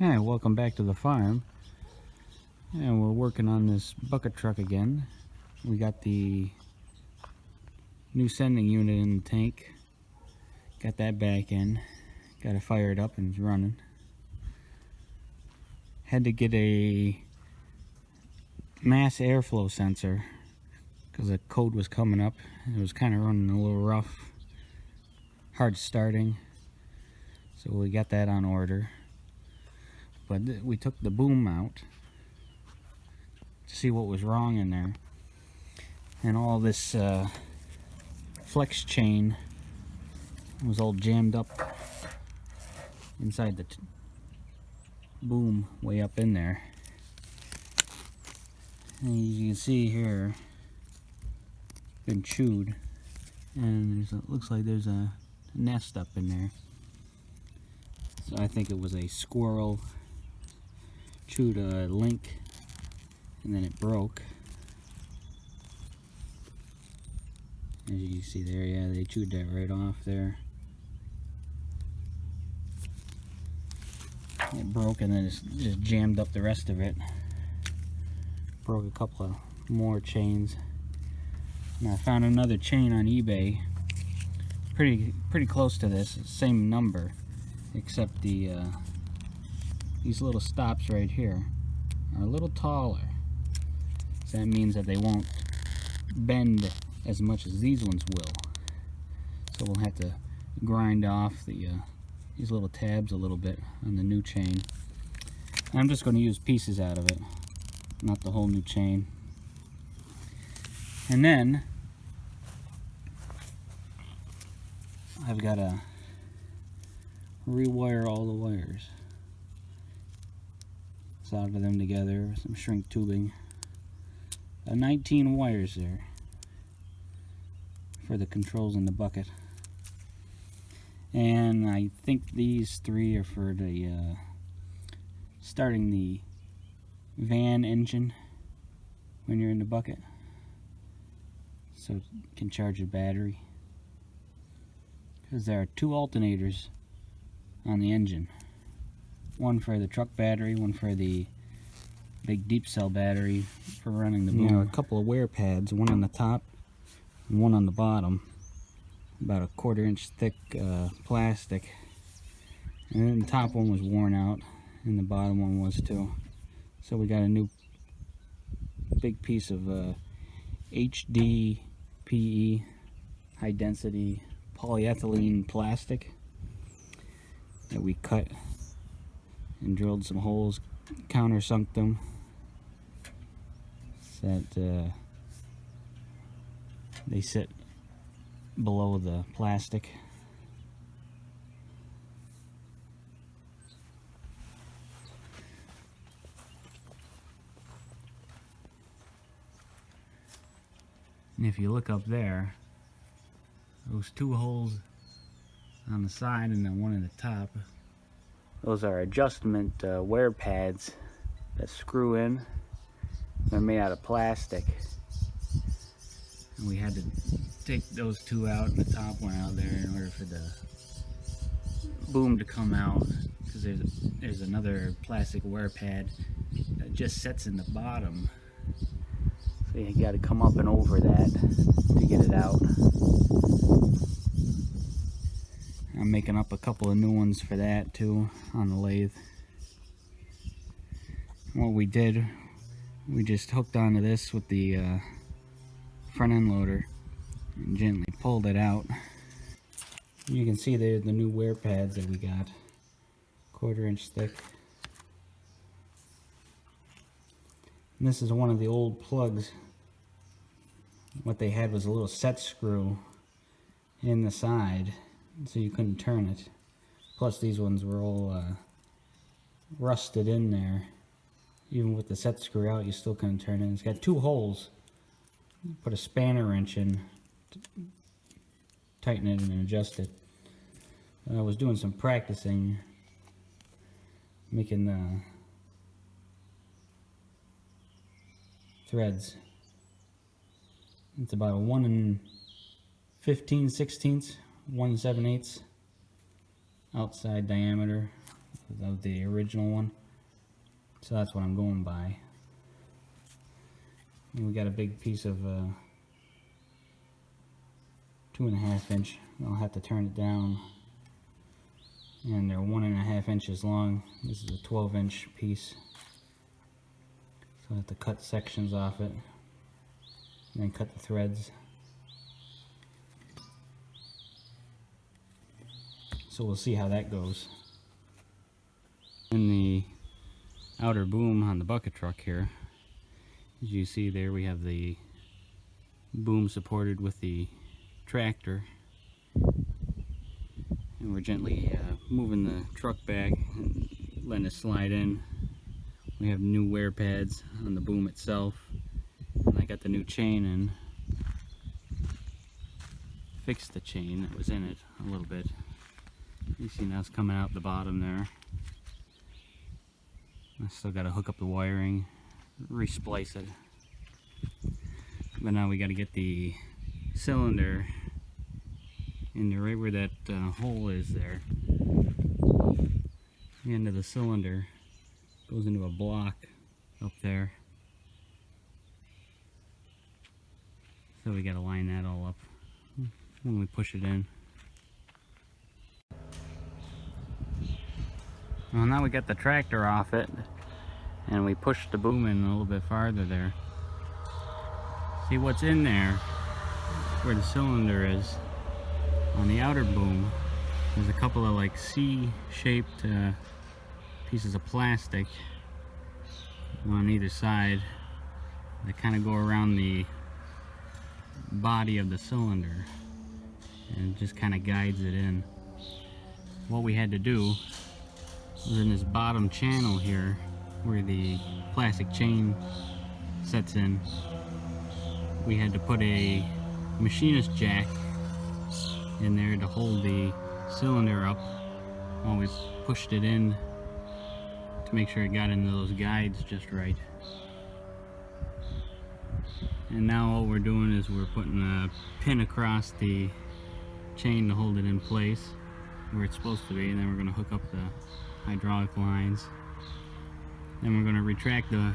Hi, welcome back to the farm. And we're working on this bucket truck again. We got the new sending unit in the tank. Got that back in. Got it fired up and it's running. Had to get a mass airflow sensor because the code was coming up. It was kind of running a little rough. Hard starting. So we got that on order. But we took the boom out to see what was wrong in there. And all this flex chain was all jammed up inside the boom way up in there. And as you can see here, it's been chewed, and it looks like there's a nest up in there. So I think it was a squirrel chewed a link and then it broke. As you can see there, yeah, they chewed that right off there. It broke and then it just jammed up the rest of it. Broke a couple of more chains. And I found another chain on eBay, pretty close to this, same number, except the these little stops right here are a little taller. So that means that they won't bend as much as these ones will. So we'll have to grind off the these little tabs a little bit on the new chain. I'm just going to use pieces out of it, not the whole new chain. And then I've got to rewire all the wires. Solder them together with some shrink tubing. 19 wires there for the controls in the bucket. And I think these 3 are for the starting the van engine when you're in the bucket, so it can charge the battery, because there are 2 alternators on the engine, one for the truck battery, one for the big deep cell battery for running the boom. A couple of wear pads, one on the top and one on the bottom, about a 1/4 inch thick plastic, and then the top one was worn out and the bottom one was too. So we got a new big piece of HDPE, high density polyethylene plastic, that we cut and drilled some holes, countersunk them, so that they sit below the plastic. And if you look up there, those 2 holes on the side and then one at the top, those are adjustment wear pads that screw in. They're made out of plastic. And we had to take those 2 out and the top one out there in order for the boom to come out, because there's another plastic wear pad that just sits in the bottom. So you got to come up and over that to get it out. I'm making up a couple of new ones for that too on the lathe. What we did, we just hooked onto this with the front end loader and gently pulled it out. You can see there the new wear pads that we got, 1/4 inch thick. And this is one of the old plugs. What they had was a little set screw in the side, so you couldn't turn it. Plus these ones were all rusted in there. Even with the set screw out, you still couldn't turn it. It's got 2 holes. You put a spanner wrench in to tighten it and adjust it. I was doing some practicing, making the threads. It's about a 1 15/16, 1 7/8 outside diameter of the original one. So that's what I'm going by. And we got a big piece of 2.5 inch. I'll have to turn it down. And they're 1.5 inches long. This is a 12-inch piece. So I have to cut sections off it. And then cut the threads. So we'll see how that goes. In the outer boom on the bucket truck here, as you see there, we have the boom supported with the tractor, and we're gently moving the truck back and letting it slide in. We have new wear pads on the boom itself, and I got the new chain in. Fixed the chain that was in it a little bit. You see now it's coming out the bottom there. I still got to hook up the wiring, resplice it. But now we got to get the cylinder in there, right where that hole is there. The end of the cylinder goes into a block up there. So we got to line that all up when we push it in. Well, now we got the tractor off it, and we pushed the boom in a little bit farther there. See what's in there, where the cylinder is, on the outer boom, there's a couple of like C-shaped pieces of plastic on either side that kind of go around the body of the cylinder and just kind of guides it in. What we had to do was in this bottom channel here, where the plastic chain sets in, we had to put a machinist jack in there to hold the cylinder up while we pushed it in to make sure it got into those guides just right. And now all we're doing is we're putting a pin across the chain to hold it in place where it's supposed to be, and then we're going to hook up the hydraulic lines. Then we're going to retract the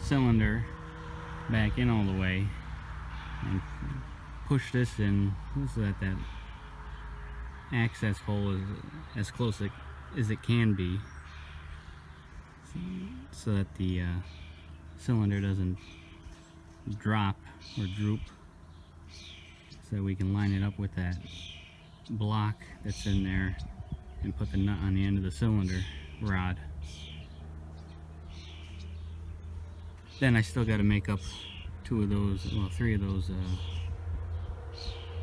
cylinder back in all the way and push this in so that that access hole is as close as it can be, so that the cylinder doesn't drop or droop, so that we can line it up with that block that's in there and put the nut on the end of the cylinder rod. Then I still got to make up 3 of those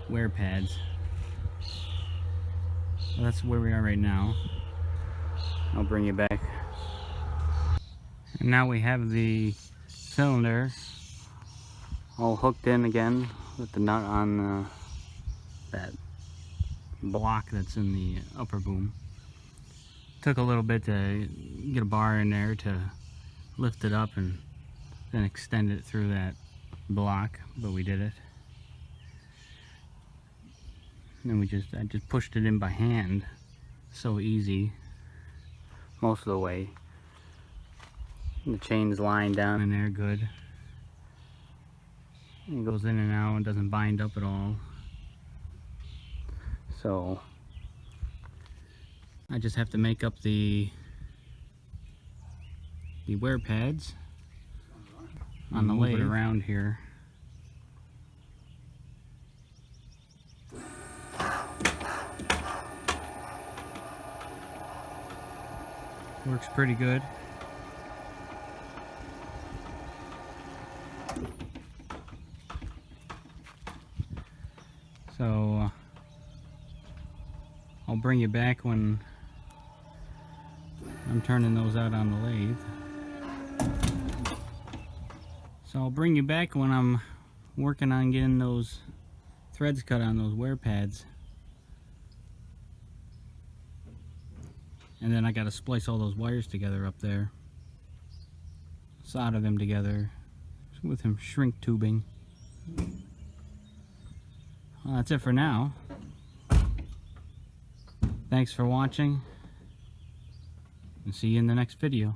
wear pads. Well, that's where we are right now. I'll bring you back. And now we have the cylinder all hooked in again with the nut on that block that's in the upper boom. Took a little bit to get a bar in there to lift it up and then extend it through that block, but we did it. And I just pushed it in by hand. So easy most of the way. And the chain's lying down in there good. It goes in and out and doesn't bind up at all. So I just have to make up the wear pads on the lathe around here. Works pretty good. So I'll bring you back when I'm turning those out on the lathe. So I'll bring you back when I'm working on getting those threads cut on those wear pads. And then I got to splice all those wires together up there. Solder them together with some shrink tubing. Well, that's it for now. Thanks for watching. and see you in the next video.